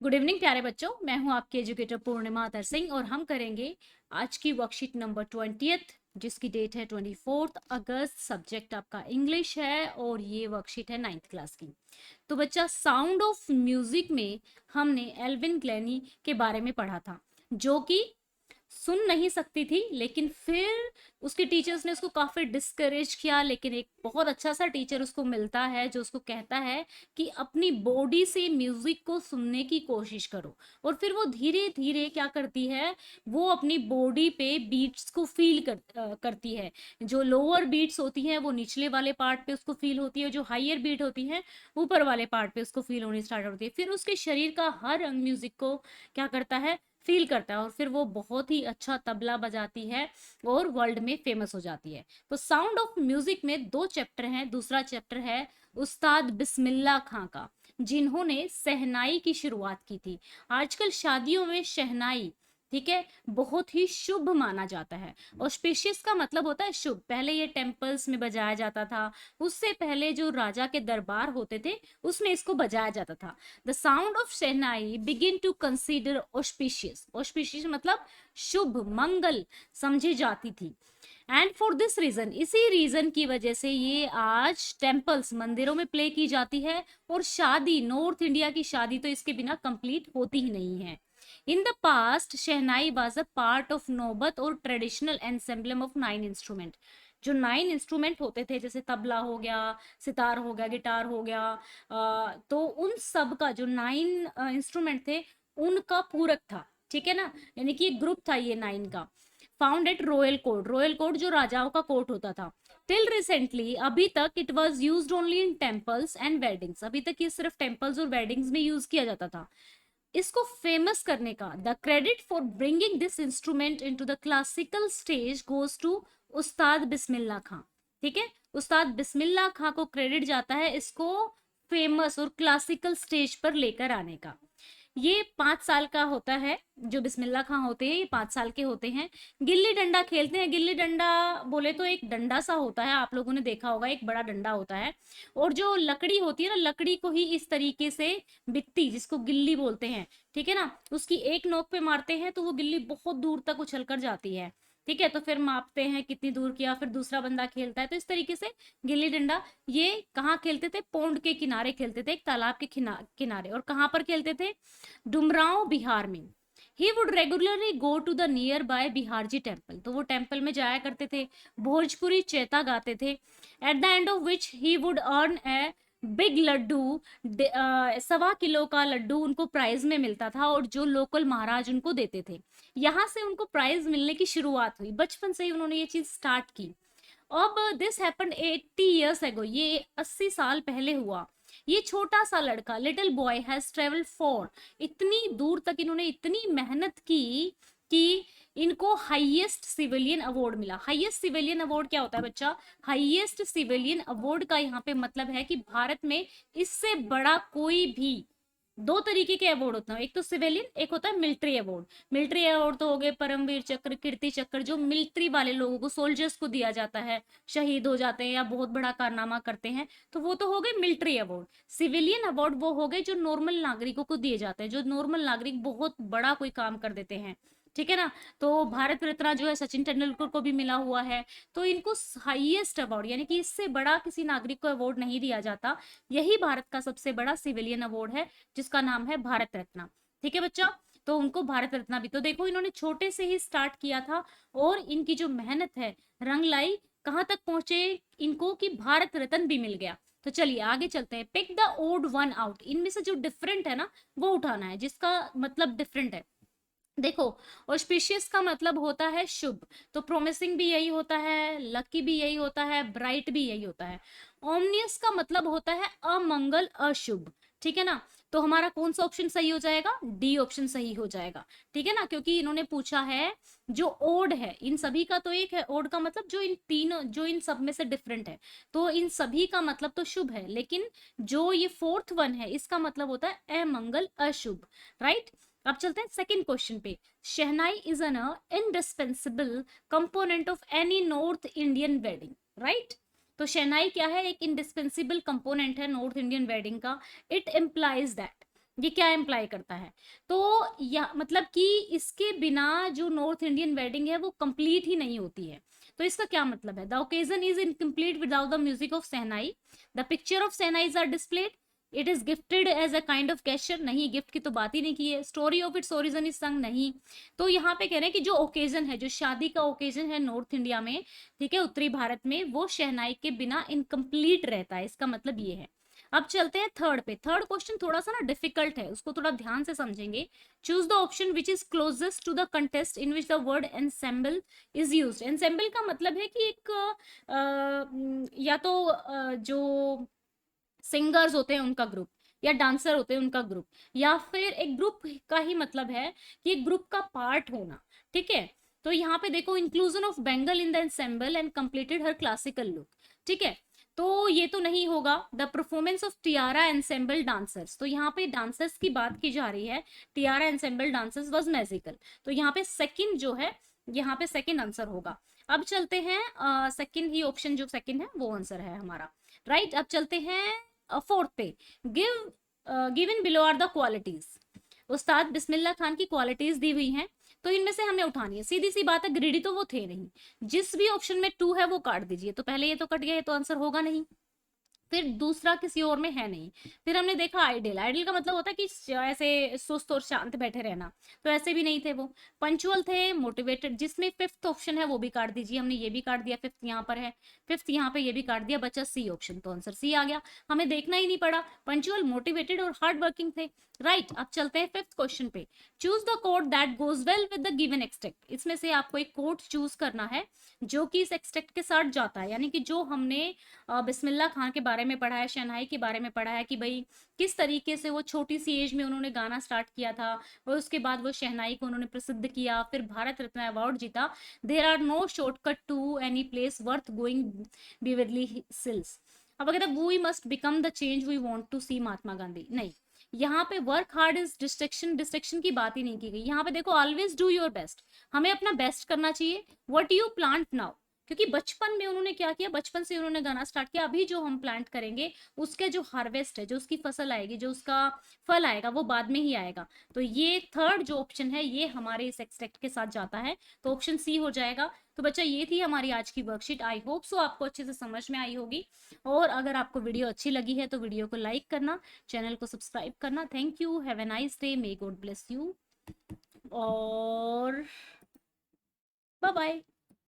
Good evening प्यारे बच्चों, मैं हूं आपकी एजुकेटर पूर्णिमा अतर सिंह और हम करेंगे आज की वर्कशीट नंबर 20th जिसकी डेट है 24 अगस्त। सब्जेक्ट आपका इंग्लिश है और ये वर्कशीट है 9th क्लास की। तो बच्चा, साउंड ऑफ म्यूजिक में हमने एल्विन ग्लेनी के बारे में पढ़ा था, जो कि सुन नहीं सकती थी, लेकिन फिर उसके टीचर्स ने उसको काफी डिस्करेज किया। लेकिन एक बहुत अच्छा सा टीचर उसको मिलता है जो उसको कहता है कि अपनी बॉडी से म्यूजिक को सुनने की कोशिश करो। और फिर वो धीरे धीरे क्या करती है, वो अपनी बॉडी पे बीट्स को करती है। जो लोअर बीट्स होती हैं वो निचले वाले पार्ट पे उसको फील होती है, जो हाइयर बीट होती है ऊपर वाले पार्ट पे उसको फील होनी स्टार्ट होती है। फिर उसके शरीर का हर अंग म्यूजिक को क्या करता है, फील करता है, और फिर वो बहुत ही अच्छा तबला बजाती है और वर्ल्ड में फेमस हो जाती है। तो साउंड ऑफ म्यूजिक में दो चैप्टर हैं। दूसरा चैप्टर है उस्ताद बिस्मिल्लाह खां का, जिन्होंने शहनाई की शुरुआत की थी। आजकल शादियों में शहनाई, ठीक है, बहुत ही शुभ माना जाता है। ऑस्पिशियस का मतलब होता है शुभ। पहले ये टेम्पल्स में बजाया जाता था, उससे पहले जो राजा के दरबार होते थे उसमें इसको बजाया जाता था। The sound of shehnai begin to consider auspicious. Auspicious मतलब शुभ, मंगल समझी जाती थी। एंड फॉर दिस रीजन, इसी रीजन की वजह से ये आज टेम्पल्स, मंदिरों में प्ले की जाती है। और शादी, नॉर्थ इंडिया की शादी तो इसके बिना कंप्लीट होती ही नहीं है। In the past shehnai was a part of नौबत और ट्रेडिशनल एंसेम्बलम ऑफ 9 इंस्ट्रूमेंट। जो 9 इंस्ट्रूमेंट होते थे, जैसे तबला हो गया, सितार हो गया, गिटार हो गया, तो उन सब का जो 9 इंस्ट्रूमेंट थे उनका पूरक था, ठीक है ना। यानी कि एक ग्रुप था ये 9 का। Found at royal court. Royal court जो राजाओं का कोर्ट होता था। टिल रिसेंटली, अभी तक it was used only in temples and weddings. अभी तक ये सिर्फ टेम्पल्स और वेडिंग्स में यूज किया जाता था। इसको फेमस करने का the credit for bringing this instrument into the classical stage goes to Ustad Bismillah खां। ठीक है, उस्ताद बिस्मिल्लाह खां को क्रेडिट जाता है इसको फेमस और क्लासिकल स्टेज पर लेकर आने का। ये 5 साल का होता है। जो बिस्मिल्लाह खां होते हैं ये 5 साल के होते हैं। गिल्ली डंडा खेलते हैं। गिल्ली डंडा बोले तो एक डंडा सा होता है, आप लोगों ने देखा होगा, एक बड़ा डंडा होता है। और जो लकड़ी होती है ना, लकड़ी को ही इस तरीके से बित्ती, जिसको गिल्ली बोलते हैं, ठीक है ना, उसकी एक नोक पे मारते हैं तो वो गिल्ली बहुत दूर तक उछल कर जाती है। ठीक है, तो फिर मापते हैं कितनी दूर किया, फिर दूसरा बंदा खेलता है। तो इस तरीके से गिल्ली डंडा ये कहाँ खेलते थे, पोंड के किनारे खेलते थे, एक तालाब के किनारे। और कहाँ पर खेलते थे, डुमरांव बिहार में। He would regularly go to the nearby Biharji temple. तो वो टेम्पल में जाया करते थे, भोजपुरी चैता गाते थे। At the end of which he would earn a big laddoo. 1.25 kilo का लड्डू उनको प्राइज में मिलता था, और जो लोकल महाराज उनको देते थे। यहाँ से उनको प्राइज मिलने की शुरुआत हुई। बचपन से ही उन्होंने ये चीज स्टार्ट की। अब दिस हैपेंड 80 years एगो, ये 80 साल पहले हुआ। ये छोटा सा लड़का, little boy has travel for, इतनी दूर तक इन्होंने इतनी मेहनत की कि इनको हाईएस्ट सिविलियन अवार्ड मिला। हाईएस्ट सिविलियन अवार्ड क्या होता है बच्चा? हाईएस्ट सिविलियन अवार्ड का यहाँ पे मतलब है कि भारत में इससे बड़ा कोई भी, दो तरीके के अवार्ड होते हैं, एक तो सिविलियन, एक होता है मिलिट्री अवार्ड। मिलिट्री अवार्ड तो हो गए परमवीर चक्र, कीर्ति चक्र, जो मिलिट्री वाले लोगों को, सोल्जर्स को दिया जाता है, शहीद हो जाते हैं या बहुत बड़ा कारनामा करते हैं, तो वो तो हो गए मिलिट्री अवार्ड। सिविलियन अवार्ड वो हो गए जो नॉर्मल नागरिकों को दिए जाते हैं, जो नॉर्मल नागरिक बहुत बड़ा कोई काम कर देते हैं, ठीक है ना। तो भारत रत्न जो है सचिन तेंदुलकर को भी मिला हुआ है। तो इनको हाईएस्ट अवार्ड, यानी कि इससे बड़ा किसी नागरिक को अवार्ड नहीं दिया जाता। यही भारत का सबसे बड़ा सिविलियन अवार्ड है, जिसका नाम है भारत रत्न। ठीक है बच्चा, तो उनको भारत रत्न भी, तो देखो इन्होंने छोटे से ही स्टार्ट किया था, और इनकी जो मेहनत है रंग लाई, कहां तक पहुंचे इनको कि भारत रत्न भी मिल गया। तो चलिए आगे चलते हैं। Pick the odd one out. इनमें से जो डिफरेंट है ना वो उठाना है, जिसका मतलब डिफरेंट है। देखो, ऑस्पिशियस का मतलब होता है शुभ, तो प्रोमिसिंग भी यही होता है, लकी भी यही होता है, ब्राइट भी यही होता है। ओमनियस का मतलब होता है अमंगल, अशुभ, ठीक है ना। तो हमारा कौन सा ऑप्शन सही हो जाएगा? डी ऑप्शन सही हो जाएगा, ठीक है ना, क्योंकि इन्होंने पूछा है जो ओड है, इन सभी का तो एक है। ओड का मतलब जो इन तीनों, जो इन सब में से डिफरेंट है, तो इन सभी का मतलब तो शुभ है, लेकिन जो ये फोर्थ वन है इसका मतलब होता है अमंगल, अशुभ, राइट। अब चलते हैं सेकंड क्वेश्चन पे। Shehnai is an indispensable component of any North Indian wedding, right. तो शहनाई क्या है? एक इंडिस्पेंसिबल कंपोनेंट है नॉर्थ इंडियन वेडिंग का। इट इम्प्लाइज दैट ये क्या इम्प्लाई करता है? तो या मतलब कि इसके बिना जो नॉर्थ इंडियन वेडिंग है वो कंप्लीट ही नहीं होती है। तो इसका क्या मतलब है? The occasion is incomplete without the music of shehnai, the picture of shehnais are displayed, it is gifted as a kind of gesture, नहीं गिफ्ट की तो बात ही नहीं की है, story of its origin is sung, नहीं। तो यहाँ पे कह रहे हैं कि जो ओकेजन है, जो शादी का ओकेजन है नॉर्थ इंडिया में, ठीक है, उत्तरी भारत में, वो शहनाई के बिना इनकम्प्लीट रहता है, इसका मतलब ये है। अब चलते हैं थर्ड पे। थर्ड क्वेश्चन थोड़ा सा ना डिफिकल्ट है, उसको थोड़ा ध्यान से समझेंगे। Choose the option which is closest to the contest in which the word ensemble is used. Ensemble का मतलब है कि एक या तो जो सिंगर्स होते हैं उनका ग्रुप, या डांसर होते हैं उनका ग्रुप, या फिर एक ग्रुप का ही मतलब है कि एक ग्रुप का पार्ट होना, ठीक है। तो यहाँ पे देखो, inclusion of Bengal in the ensemble and completed her classical look, ठीक है। तो ये तो नहीं होगा। The performance of Tiara ensemble dancers, तो यहाँ पे डांसर्स की बात की जा रही है, Tiara ensemble dancers was magical, तो यहाँ पे सेकंड जो है, यहाँ पे सेकंड आंसर होगा। अब चलते हैं सेकंड ही ऑप्शन, जो सेकंड है वो आंसर है हमारा, राइट। अब चलते हैं फोर्थ पे। Give given below are the qualities. Ustad Bismillah Khan की क्वालिटीज दी हुई हैं, तो इनमें से हमें उठानी है। सीधी सी बात है, ग्रीडी तो वो थे नहीं, जिस भी ऑप्शन में टू है वो काट दीजिए, तो पहले ये तो कट गया, ये तो आंसर होगा नहीं। फिर दूसरा किसी और में है नहीं। फिर हमने देखा आइडियल, आइडियल का मतलब होता है कि ऐसे सुस्त और शांत बैठे रहना, तो ऐसे भी नहीं थे वो। पंचुअल थे, मोटिवेटेड, जिसमें फिफ्थ ऑप्शन है वो भी काट दीजिए, हमने ये भी काट दिया, फिफ्थ यहाँ पर है, फिफ्थ यहाँ पे ये भी काट दिया, बचा सी ऑप्शन, तो आंसर सी आ गया, हमें देखना ही नहीं पड़ा। पंचुअल, मोटिवेटेड और हार्ड वर्किंग थे, राइट। अब चलते हैं फिफ्थ क्वेश्चन पे। Choose the code that goes well with the given extract. इसमें से आपको एक कोड चूज करना है जो कि इस एक्सट्रैक्ट के साथ जाता है, यानी कि जो हमने बिस्मिल्लाह खान के बारे में पढ़ा है, शहनाई के बारे में पढ़ा है, कि भाई किस तरीके से वो छोटी सी एज में उन्होंने गाना स्टार्ट किया था, और उसके बाद वो शहनाई को उन्होंने प्रसिद्ध किया, फिर भारत रत्न अवार्ड जीता। There are no shortcut to any place worth going Beverly Sills. अब अगर we must become the change we want to see, Mahatma Gandhi, नहीं। यहाँ पे work hard is destruction, destruction की बात ही नहीं की गई। यहाँ पे देखो, ऑलवेज डू योर बेस्ट, हमें अपना बेस्ट करना चाहिए। व्हाट यू प्लांट नाउ, क्योंकि बचपन में उन्होंने क्या किया, बचपन से उन्होंने गाना स्टार्ट किया, अभी जो हम प्लांट करेंगे उसके जो हार्वेस्ट है, जो उसकी फसल आएगी, जो उसका फल आएगा, वो बाद में ही आएगा। तो ये थर्ड जो ऑप्शन है ये हमारे इस एक्सट्रैक्ट के साथ जाता है, तो ऑप्शन सी हो जाएगा। तो बच्चा, ये थी हमारी आज की वर्कशीट, आई होप सो आपको अच्छे से समझ में आई होगी। और अगर आपको वीडियो अच्छी लगी है तो वीडियो को लाइक करना, चैनल को सब्सक्राइब करना। Thank you, have a nice day, may God bless you, और बाय बाय।